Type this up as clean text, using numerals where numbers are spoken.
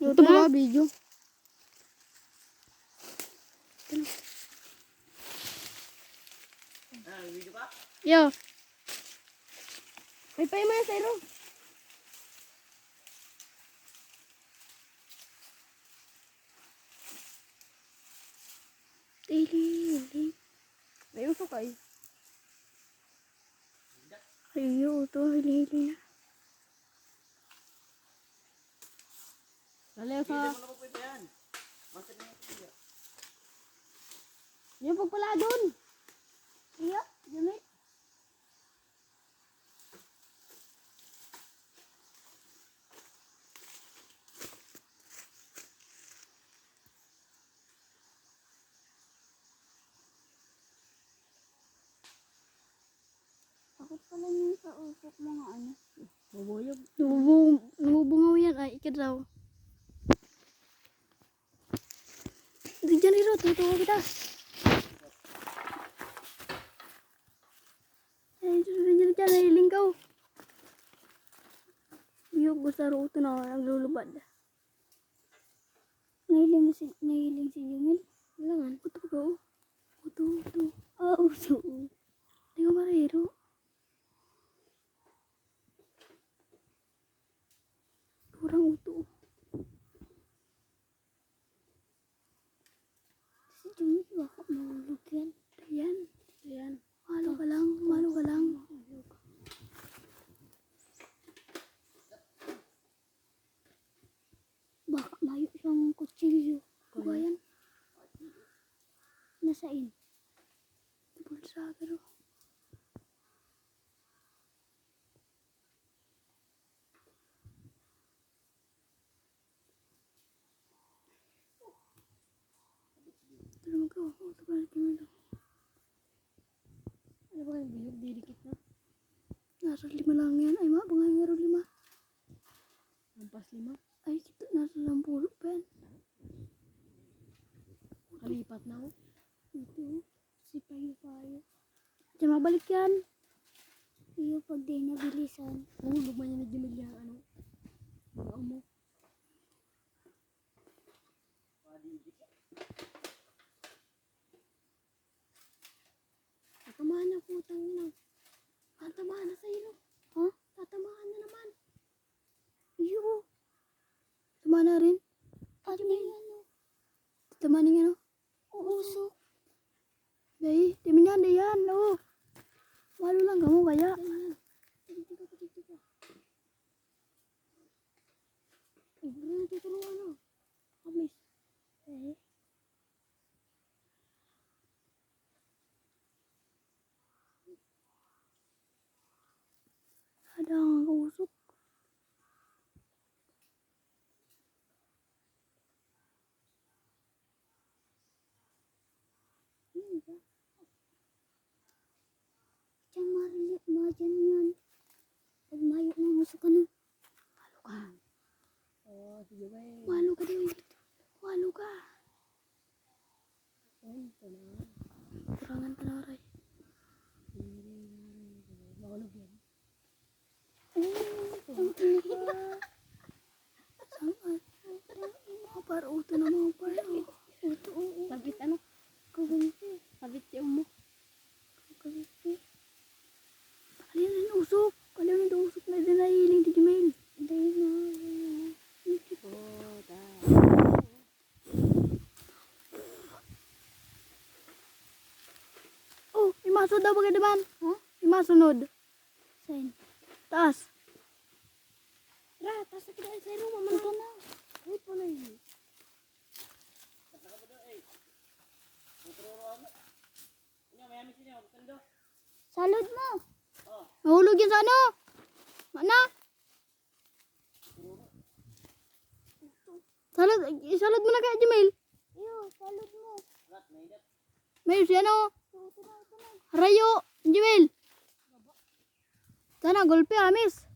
Ito mga video. Video ka? Yo. May pa yung sa iro. Hili. May usok ay. Ayo, ito. Hili na. Lalayo sa... Hindi mo na pwede yan. Masip na yung Yung pagpala dun. Iya, gamit. Takot pala yung sa usok mga ano. bubuyog. Nabubungaw yan ay ikadaw. Di dyan iro, tutuwa kita. Dyan, nahiling ka. Iyok, gusto ro ito na naglulubad. Nahiling si Jumil. Kailangan. Uto ka o. Uto. Ah, uto. Di ka marero. Kurang uto. Si Jumil baka mahulog yan. Ayan. Malo ka lang. Baka layo siyang kutsilyo. Kubayan. Nasain. Bulsa pero. Tulong ka. Ito ba natin mo lang. Ano ba yung buyog? Didikit na. Nasa 5 lang yan. Ay ma, bangay meron 5. Lampas 5. Ay, kita nasa 60 pa yan. Kalipat na ako. Ito. Si Payo. Diyan mabalik yan. Iyo pag di nabilisan. Hulog man yan na Jamil yung ano. Mga mo. Tatamaan na po. Tatamaan na sa ilo. Ha? Tatamaan na naman. Iyo. Tama na rin. At may ano. Tama na nga no. Uusok. Day, di man yan. No. Malo lang kamu kaya. Tignan ka. Ay, bro, natutulungan na. Kablis. Eh. Ada ang kausok. Diyan marilit mga dyan yan. Pag mayo ng usok ka na. Malo ka. Oo, sige ba eh. Malo ka din. Malo ka. Ay, ito na. Kurangan ka na rin. Mahulog yan. Saan? Mga par uto na mga par. Uto. Sabit ano? Kagunti. Sabit yung mo. Kagunti. Kalian na usok. Kalian na usok na din nahiling di Jumel. Dahil na. Oh, imasod daw bagay naman. Huh? Imasunod. Saan? Taas. Ra, tas na kita sa ilo. Mamana na. Ay, pala yun. Salod mo. Nahulog yan sa ano? Mana? Salod mo na kaya Jumel. Iyo, salud mo. May si ano? Rayo. Jumel. Sana golpe amis.